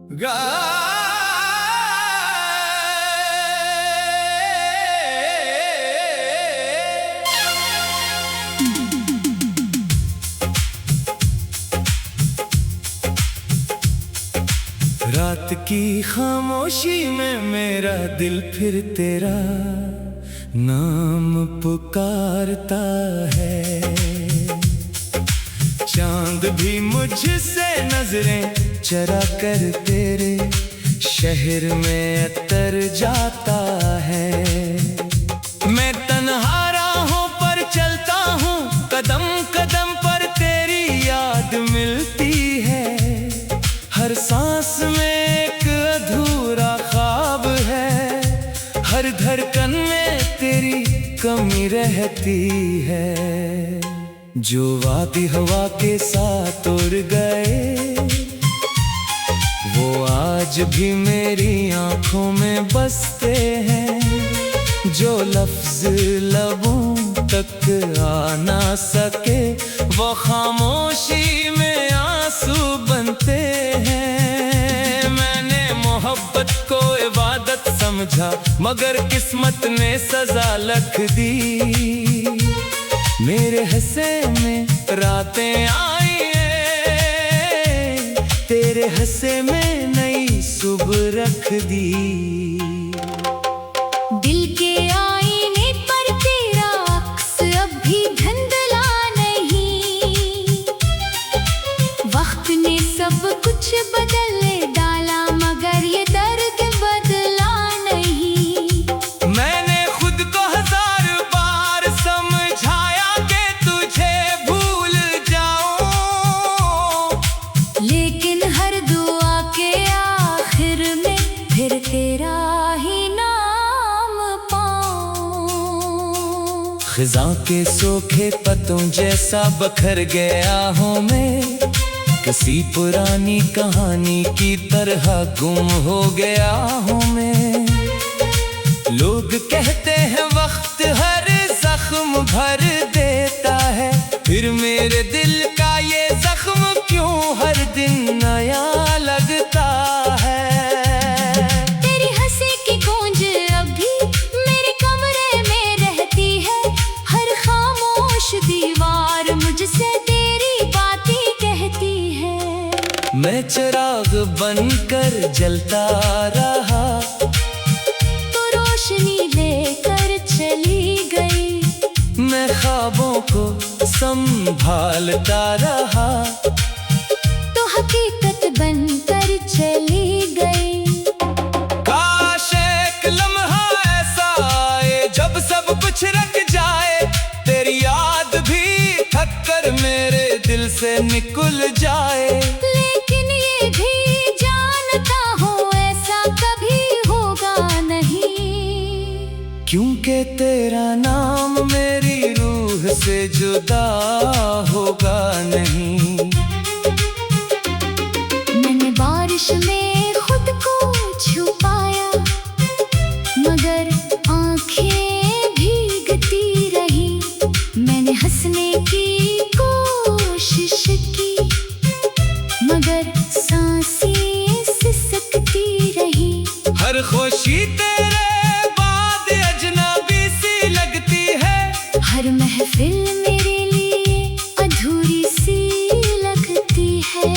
रात की खामोशी में मेरा दिल फिर तेरा नाम पुकारता है। चांद भी मुझसे नजरें चरा कर तेरे शहर में अतर जाता है। मैं तन्हा राहों पर चलता हूँ, कदम कदम पर तेरी याद मिलती है। हर सांस में एक अधूरा ख्वाब है, हर धड़कन में तेरी कमी रहती है। जो वादी हवा के साथ उड़ गए वो आज भी मेरी आंखों में बसते हैं। जो लफ्ज लबों तक आ ना सके वो खामोशी में आंसू बनते हैं। मैंने मोहब्बत को इबादत समझा मगर किस्मत ने सजा लिख दी। मेरे हिस्से में रातें आई हैं, तेरे हिस्से में नई सुबह रख दी। दिल के आईने पर तेरा अक्स अब भी धुंधला नहीं। वक्त ने सब कुछ बदल डाला मगर ये दर्द बदला नहीं। मैंने खुद को हजार बार समझाया कि तुझे भूल जाऊं, लेकिन हर दुआ के आखिर में फिर तेरा ही नाम पाऊं। खिज़ा के सूखे पत्तों जैसा बखर गया हूँ मैं, किसी पुरानी कहानी की तरह गुम हो गया हूँ मैं। लोग कहते हैं वक्त हर जख्म भर देता है, फिर मेरे दिल का ये जख्म क्यों हर दिन नया लगता है। तेरी हंसी की गूंज अभी मेरे कमरे में रहती है। हर खामोश दीवार मुझसे तेरी बातें कहती है। मैं चिराग बनकर जलता रहा तो रोशनी लेकर चली गई। मैं ख्वाबों को संभालता रहा तो हकीकत बनकर चली गई। काश एक लम्हा ऐसा आए जब सब कुछ रख जाए, तेरी याद भी थक कर मेरे दिल से निकल जाए। लेकिन ये भी जानता हूँ ऐसा कभी होगा नहीं, क्योंकि तेरा नाम मेरी रूह से जुदा होगा नहीं। मैंने बारिश में खुद को छुपाया मगर आंखें भीगती रही। मैंने हंसने की कोशिश की मगर सांसें सिसकती रही। हर खुशी तेरे बाद अजनबी सी लगती है। हर महफिल मेरे लिए अधूरी सी लगती है।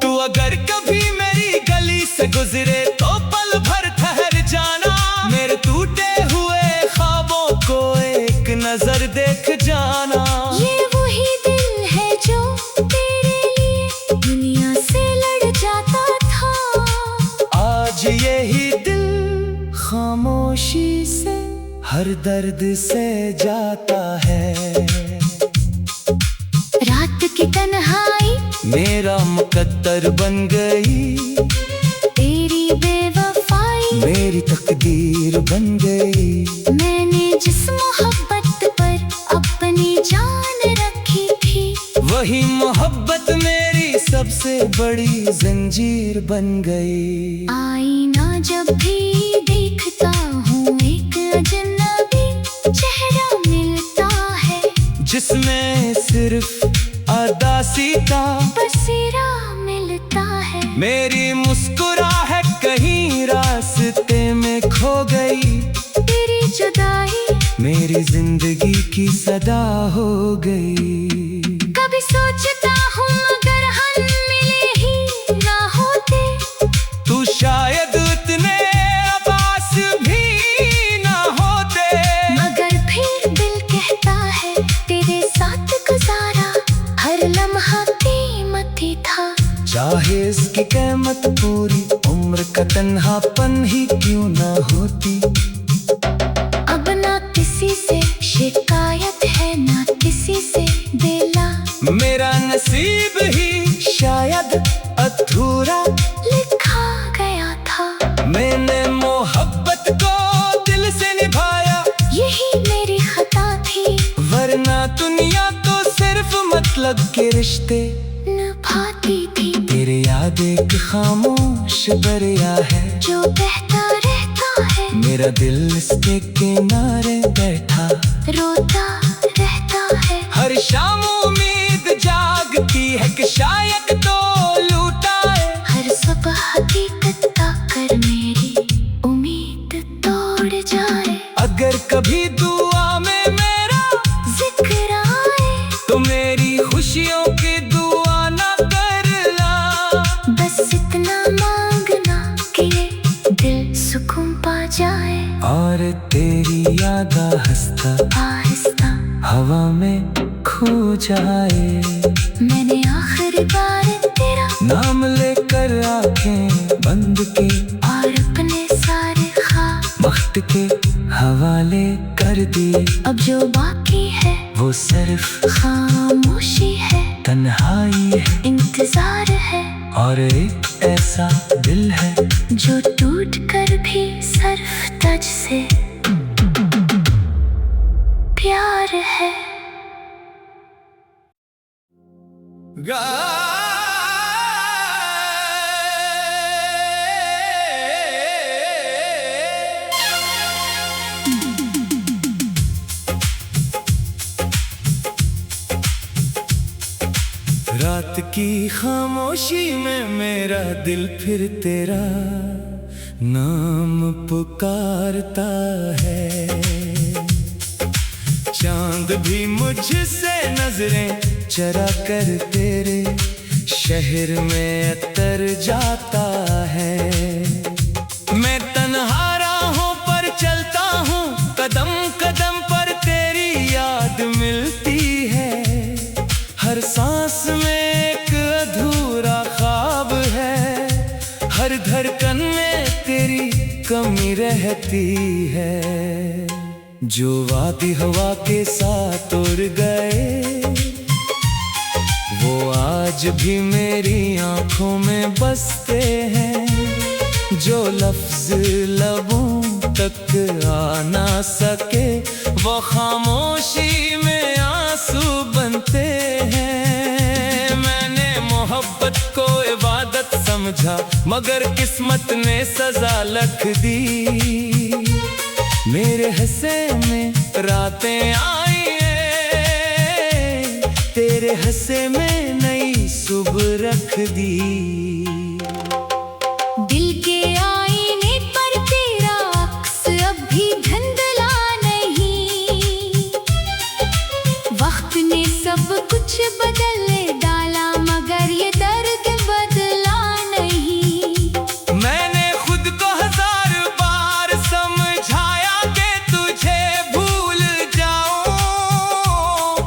तू अगर कभी मेरी गली से गुजरे तो पल भर ठहर जाना। मेरे टूटे हुए ख्वाबों को एक नजर देख जाना। ये वही दिल है जो तेरे लिए दुनिया से लड़ जाता था। आज यही दिल खामोशी से हर दर्द से जाता है। रात की तन्हाई मेरा मुकद्दर बन गई, तेरी बेवफाई मेरी तकदीर बन गई। मैंने जिस मोहब्बत पर अपनी जान रखी थी वही मोहब्बत मेरी सबसे बड़ी जंजीर बन गई। आईना जब भी देखता हूँ एक अजनबी चेहरा मिलता है, जिसमें सिर्फ अदासी का बसेरा मिलता है। मेरी मुस्कुराहट कहीं रास्ते में खो गई, तेरी जुदाई मेरी जिंदगी की सदा हो गई। कभी सोचता हूँ अगर हम मिले ही ना होते, तू शायद उतने आवाज भी ना होते। मगर फिर दिल कहता है तेरे साथ गुजारा हर लम्हा कीमती था। चाहे इसकी कीमत पूरी उम्र का तन्हापन ही क्यों ना होती। अब ना किसी से शिकायत है ना किसी से बेला, मेरा नसीब ही शायद अधूरा लिखा गया था। मैंने मोहब्बत को दिल से निभाया, यही मेरी खता थी, वरना दुनिया तो सिर्फ मतलब के रिश्ते निभाती थी। तेरे याद एक खामोश दरिया है जो बहता रहता है, मेरा दिल इसके किनारे बैठा रोता रहता है। हर शाम उम्मीद जागती है कि शायद तो लूटाए। हर सुबह हकीकत का कर मेरी उम्मीद तोड़ जाए। अगर कभी दुआ में मेरा जिक्र आए तो मेरी खुशियों की दुआ ना करना। बस इतना मांगना कि ये दिल सुकून पा जाए। और तेरी याद हंसता आहिस्ता हवा में खो जाए। मैंने आखिरी बार तेरा नाम लेकर आंखें बंद के और अपने सारे ख्वाब वक्त के हवाले कर दिए। अब जो बाकी है वो सिर्फ खामोशी है, तन्हाई है इंतजार है और एक ऐसा दिल है जो टूट कर भी सिर्फ तुझ से प्यार है। रात की खामोशी में मेरा दिल फिर तेरा नाम पुकारता है। चांद भी मुझसे नजरें चरा कर तेरे शहर में अतर जाता है। मैं तन्हा राहों पर चलता हूँ, कदम कदम पर तेरी याद मिलती है। हर सांस में एक अधूरा ख्वाब है, हर धड़कन में तेरी कमी रहती है। जो वादी हवा के साथ उड़ गए वो आज भी मेरी आंखों में बसते हैं। जो लफ्ज लबों तक आ ना सके वो खामोशी में आंसू बनते हैं। मैंने मोहब्बत को इबादत समझा मगर किस्मत ने सजा लिख दी। मेरे हिस्से में रातें आई हैं, तेरे हिस्से में नई सुबह रख दी। दिल के आईने पर तेरा अक्स अब भी धुंधला नहीं। वक्त ने सब कुछ बदल डाला मगर ये दर्द बदला नहीं। मैंने खुद को हजार बार समझाया कि तुझे भूल जाऊं,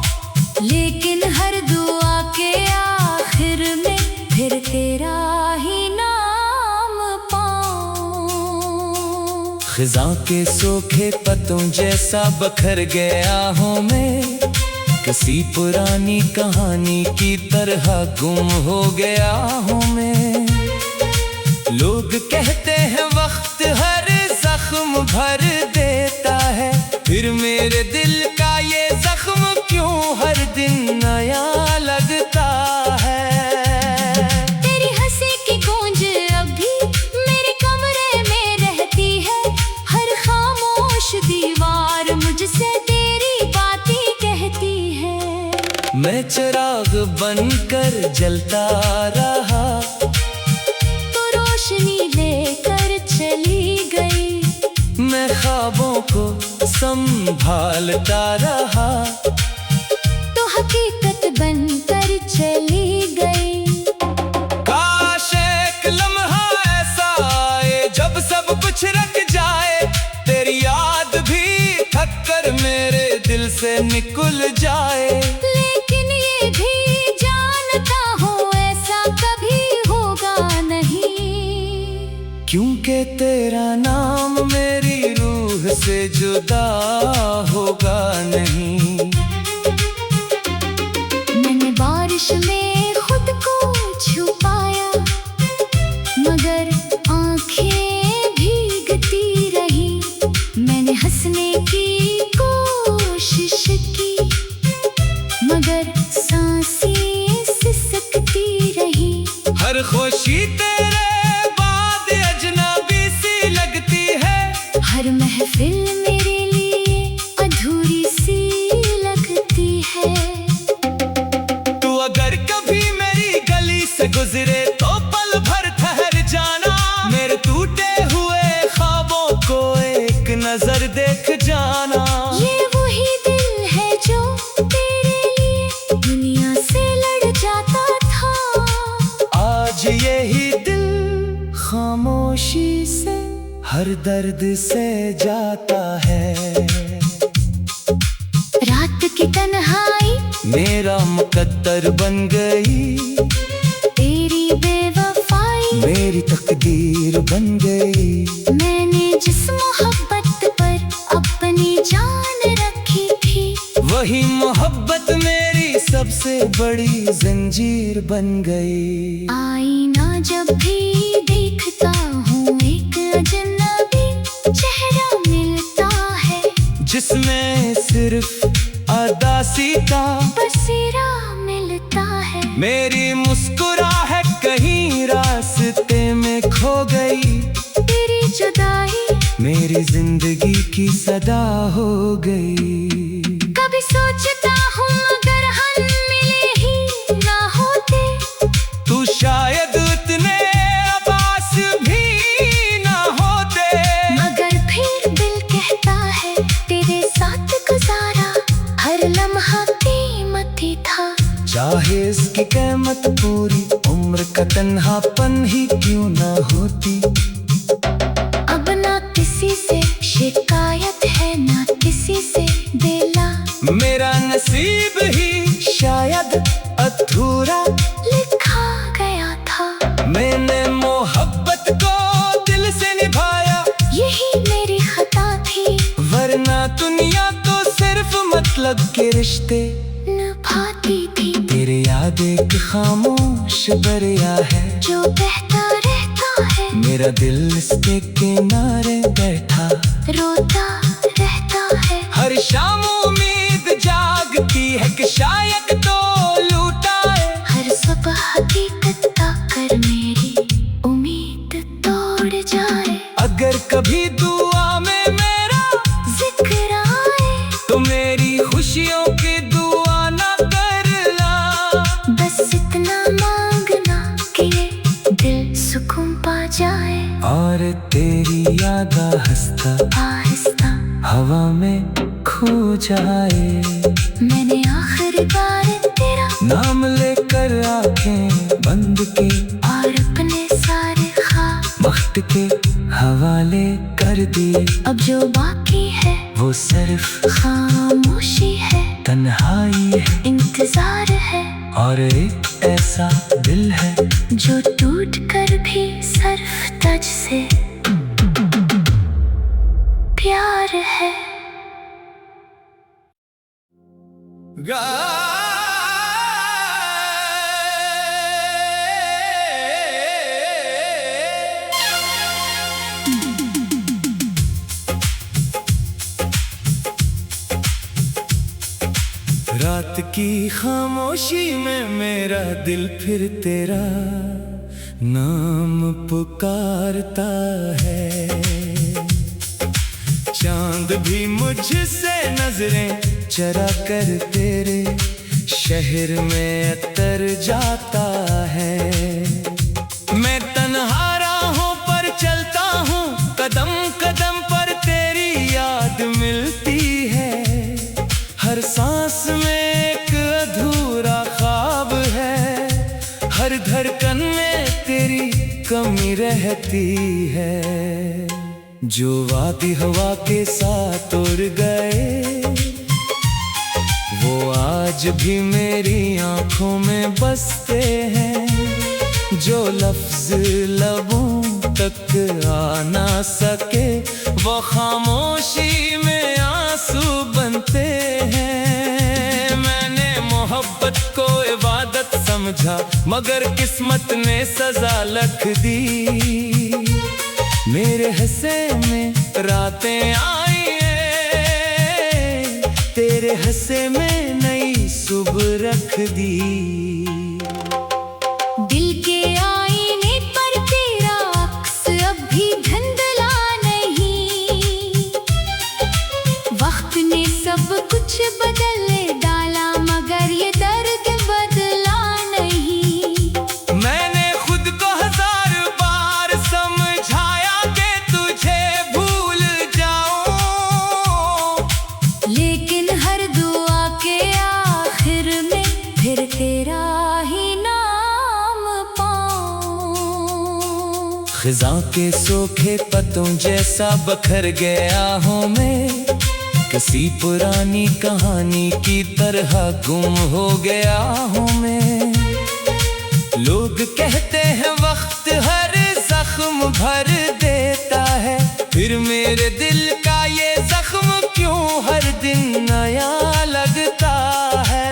लेकिन हर दुआ के आखिर में फिर तेरा ही नाम पाऊं। खिज़ा के सूखे पत्तों जैसा बखर गया हूँ मैं, किसी पुरानी कहानी की तरह गुम हो गया हूँ मैं। लोग कहते हैं वक्त हर जख्म भर देता है, फिर मेरे दिल का ये जख्म क्यों हर दिन नया लगता है। तेरी हंसी की गूंज अभी मेरे कमरे में रहती है। हर खामोश दीवार मुझसे तेरी बातें कहती है। मैं चिराग बनकर जलता रहा, संभालता रहा, तो हकीकत बनकर चली गई। काश एक लम्हा ऐसा आए जब सब कुछ रख जाए, तेरी याद भी थक कर मेरे दिल से निकल जाए। लेकिन ये भी जानता हूँ ऐसा कभी होगा नहीं, क्योंकि तेरा नाम मेरी रूह से जुदा होगा नहीं। मैंने बारिश में खुद को छुपाया, मगर आंखें भीगती रही। मैंने हंसने की कोशिश की, मगर सांसें सिसकती रही। हर खुशी तेरे बाद अजनबी सी लगती है, हर महफिल मेरे लिए अधूरी सी लगती है। तू अगर कभी मेरी गली से गुजरे तो पल भर ठहर जाना, मेरे टूटे हुए ख्वाबों को एक नजर देख जाना। ये वही दिल है जो तेरे लिए दुनिया से लड़ जाता था। आज यही दिल खामोशी से हर दर्द से जाता है। रात की तन्हाई मेरा मुकद्दर बन गई, तेरी बेवफाई मेरी तकदीर बन गई। मैंने जिस मोहब्बत पर अपनी जान रखी थी, वही मोहब्बत मेरी सबसे बड़ी जंजीर बन गई। आईना जब भी देखता हूँ एक अजनबी चेहरा मिलता है, जिसमें सिर्फ अदासी का बसेरा मिलता है। मेरी मुस्कुराहट कहीं रास्ते में खो गई, तेरी जुदाई मेरी जिंदगी की सदा हो गई। कभी सोचता हूँ अगर हम मिले ही ना होते, तू शायद उतने आबास भी ना होते। मगर फिर दिल कहता है तेरे साथ गुजारा हर लम्हा कीमती था। चाहे इसकी कीमत पूरी उम्र का तन्हापन ही क्यों ना होती। अब ना किसी से शिकायत है ना किसी से बेला, मेरा नसीब ही शायद अधूरा लिखा गया था। मैंने मोहब्बत को दिल से निभाया, यही मेरी खता थी, वरना दुनिया तो सिर्फ मतलब के रिश्ते निभाती थी। तेरे याद एक खामोश दरिया है, जो बहता रहता है, मेरा दिल इसके किनारे बैठा रोता रहता है। हर शाम उम्मीद जागती है कि शायद तो लूटा है। हर सुबह हकीकत आकर मेरी उम्मीद तोड़ जाए। अगर कभी दुआ में मेरा जिक्र आए तो मेरी खुशियों की दुआ ना करना। बस इतना मांगना कि ये दिल सुकून पा जाए। और तेरी याद आहिस्ता आहिस्ता हवा में खो जाए। मैंने आखिरी बार तेरा नाम लेकर आंखें बंद के और अपने सारे ख्वाब वक्त के हवाले कर दिए। अब जो बाकी है वो सिर्फ खामोशी है, तन्हाई है, इंतजार है, और एक ऐसा दिल है जो टूट कर भी सर्फ तज से प्यार है। रात की खामोशी में मेरा दिल फिर तेरा नाम पुकारता है। चांद भी मुझसे नजरें चरा कर तेरे शहर में अतर जाता है। मैं तन्हा राहों पर चलता हूँ, कदम कदम पर तेरी याद मिलती धड़कन में तेरी कमी रहती है। जो वादी हवा के साथ उड़ गए वो आज भी मेरी आंखों में बसते हैं। जो लफ्ज लबों तक आ ना सके वो खामोशी में आंसू बनते हैं। मैंने मोहब्बत को इबादत समझा मगर किस्मत ने सजा लिख दी। मेरे हिस्से में रातें आई हैं, तेरे हिस्से में नई सुबह रख दी। दिल के आईने पर तेरा अक्स अब भी धुंधला नहीं। वक्त ने सब कुछ बदल डाला मगर ये दर्द बदला नहीं। मैंने खुद को हजार बार समझाया कि तुझे भूल जाऊं, लेकिन हर दुआ के आखिर में फिर तेरा ही नाम पाऊं। खिज़ा के सूखे पत्तों जैसा बखर गया हूँ मैं, किसी पुरानी कहानी की तरह गुम हो गया हूँ मैं। लोग कहते हैं वक्त हर जख्म भर देता है, फिर मेरे दिल का ये जख्म क्यों हर दिन नया लगता है।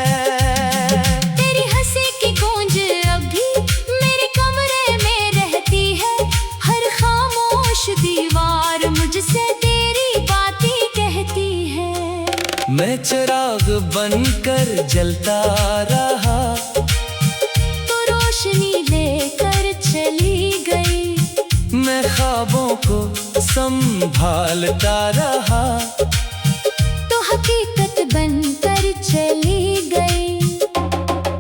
तेरी हंसी की गूंज अभी मेरे कमरे में रहती है। हर खामोश दीवार मुझसे तेरी बातें कहती है। मैं चिराग बनकर जलता रहा तो रोशनी लेकर चली गई। मैं ख्वाबों को संभालता रहा तो हकीकत बनकर चली गई।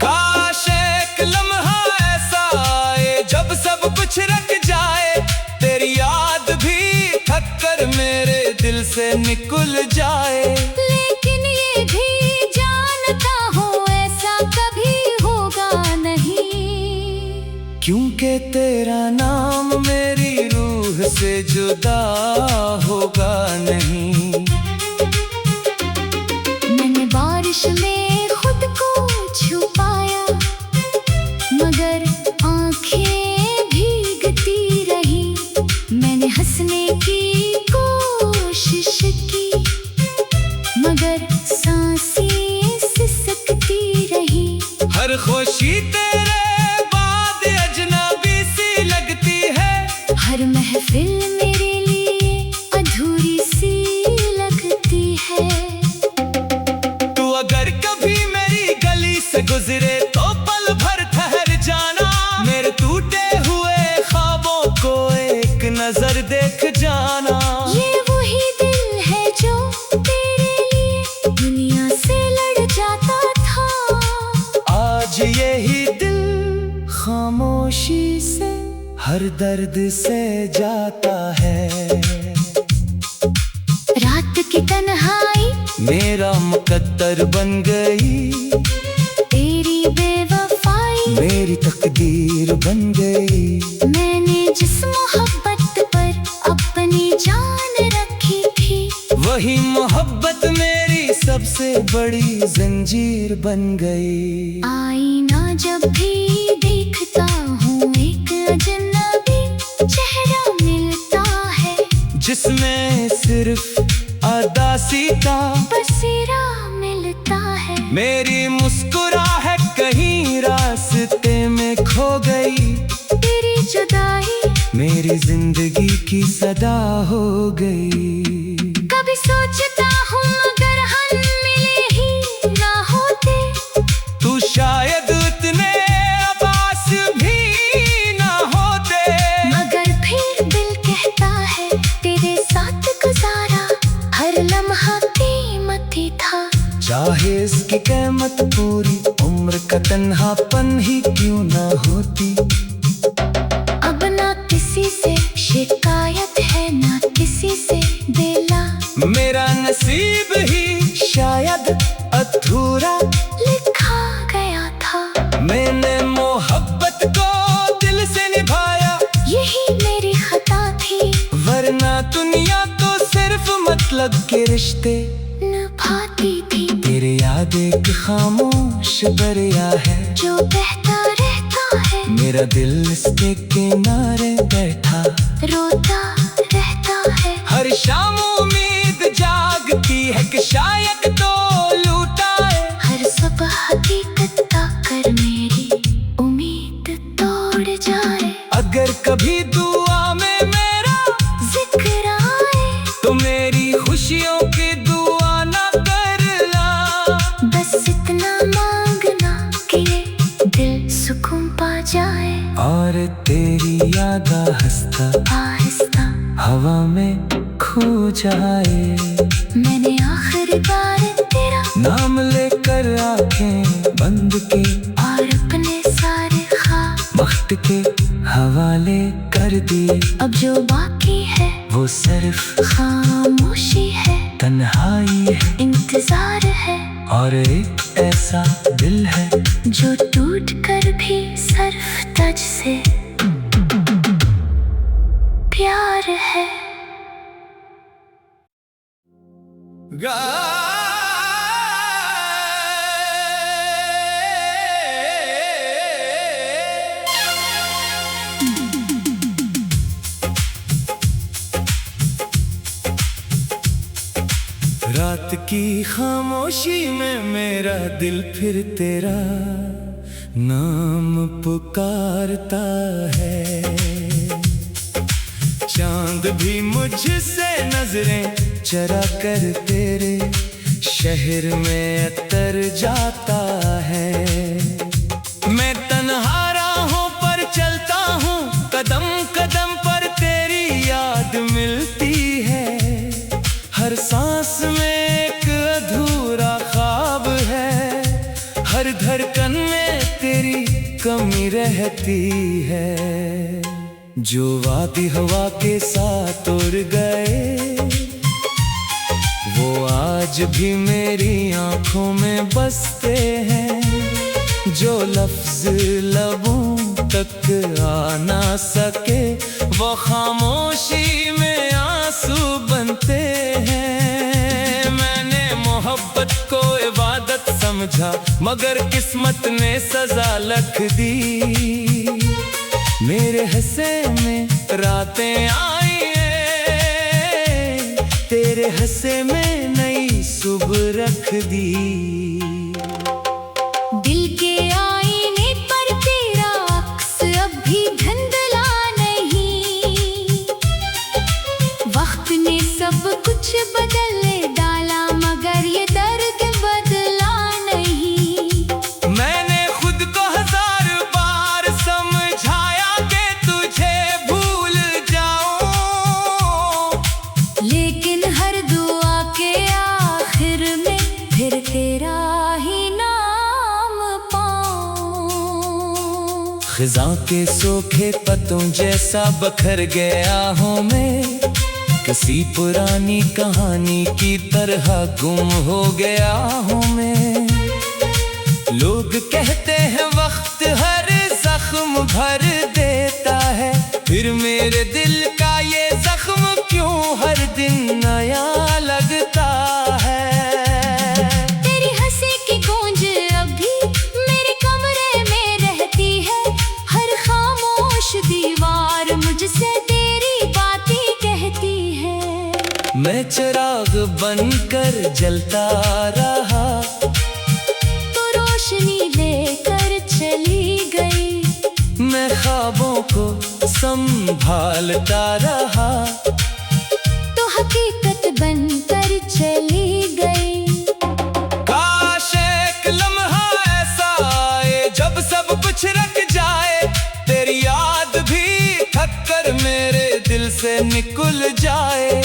काश एक लम्हा ऐसा आए जब सब कुछ रख जाए, तेरी याद भी थक कर मेरे दिल से निकल जाए। लेकिन ये भी जानता हूँ ऐसा कभी होगा नहीं, क्योंकि तेरा नाम मेरी रूह से जुदा होगा नहीं। मैंने बारिश में खुद को छुपाया मगर आंखें भीगती रही। मैंने हंसने की कोशिश की मगर सांसें सिसकती रही। हर खुशी तेरे बाद अजनबी सी लगती है। हर महफिल मेरे लिए अधूरी सी लगती है। तू अगर कभी मेरी गली से गुजरे तो पल भर ठहर जाना। मेरे टूटे हुए ख्वाबों को एक नजर देख जाना। ये वही दिल है जो तेरे लिए दुनिया से लड़ जाता था। आज यही दिल खामोशी से हर दर्द से जाता है। रात की तन्हाई मेरा मुकद्दर बन गई, तेरी बेवफाई मेरी तकदीर बन गई। मैंने जिस मोहब्बत पर अपनी जान रखी थी वही मोहब्बत मेरी सबसे बड़ी जंजीर बन गई। आईना जब भी देखता हूँ एक अजनबी चेहरा मिलता है, जिसमें सिर्फ अदासी का बसेरा मिलता है। मेरी मुस्कुराहट कहीं रास्ते में खो गई। तेरी जुदाई मेरी जिंदगी की सदा हो गई। कभी सोचता हूँ अगर हम मिले ही ना होते तू शायद उतने पास भी ना होते। मगर फिर दिल कहता है तेरे साथ गुजारा हर लम्हा कीमती था। चाहे इसकी कीमत पूरी उम्र का तन्हापन ही क्यों ना होती। अब ना किसी से शिकायत है ना किसी से दिला। मेरा नसीब ही शायद अधूरा लिखा गया था। मैंने मोहब्बत को अलग के रिश्ते निभाती थी। तेरे याद एक खामोश दरिया है जो बहता रहता है, मेरा दिल इसके किनारे बैठा रोता रहता है। हर शाम उम्मीद जागती है कि शायद तो लूटा है। हर सुबह हकीकत आकर मेरी उम्मीद तोड़ जाए। अगर कभी दुआ में मेरा जिक्र आए तो मेरी खुशियों की दुआ ना करना। बस इतना मांगना कि ये दिल सुकून पा जाए। और तेरी याद आहिस्ता आहिस्ता हवा में खो जाए। मैंने आखिरी बार तेरा नाम लेकर आंखें बंद के और अपने सारे ख्वाब वक्त के हवाले कर दिए। अब जो बाकी है वो सिर्फ खामोशी है, तन्हाई है इंतजार है और एक ऐसा दिल है जो टूट कर भी सिर्फ तुझ से प्यार है। रात की खामोशी में मेरा दिल फिर तेरा नाम पुकारता है। चांद भी मुझसे नजरें चरा कर तेरे शहर में अतर जाता है। मैं तन्हा राहों पर चलता हूँ, कदम कदम पर तेरी याद मिलती है। हर सांस में एक अधूरा ख्वाब है, हर धड़कन में तेरी कमी रहती है। जो वादी हवा के साथ उड़ गए वो आज भी मेरी आंखों में बसते हैं। जो लफ्ज लबों तक आ ना सके वो खामोशी में आंसू बनते हैं। मैंने मोहब्बत को इबादत समझा मगर किस्मत ने सजा लिख दी। मेरे हिस्से में रातें आई हैं, तेरे हिस्से में नई सुबह रख दी। दिल के आईने पर तेरा अक्स अब भी धुंधला नहीं। वक्त ने सब कुछ बदल डाला मगर ये दर्द बदला नहीं। मैंने खुद को हजार बार समझाया कि तुझे भूल जाऊं, लेकिन हर दुआ के आखिर में फिर तेरा ही नाम पाऊं। खिज़ा के सूखे पत्तों जैसा बखर गया हूँ मैं, किसी पुरानी कहानी की तरह गुम हो गया हूँ मैं। लोग कहते हैं वक्त हर जख्म भर देता है, फिर मेरे दिल का ये जख्म क्यों हर दिन नया लगता है। तेरी हंसी की गूंज अभी मेरे कमरे में रहती है। हर खामोश दीवार मुझसे तेरी बातें कहती है। मैं चिराग बनकर जलता रहा, तो रोशनी लेकर चली गई। मैं ख्वाबों को संभालता रहा, तो हकीकत बनकर चली गई। काश एक लम्हा ऐसा आए जब सब कुछ रख जाए, तेरी याद भी थक कर मेरे दिल से निकल जाए।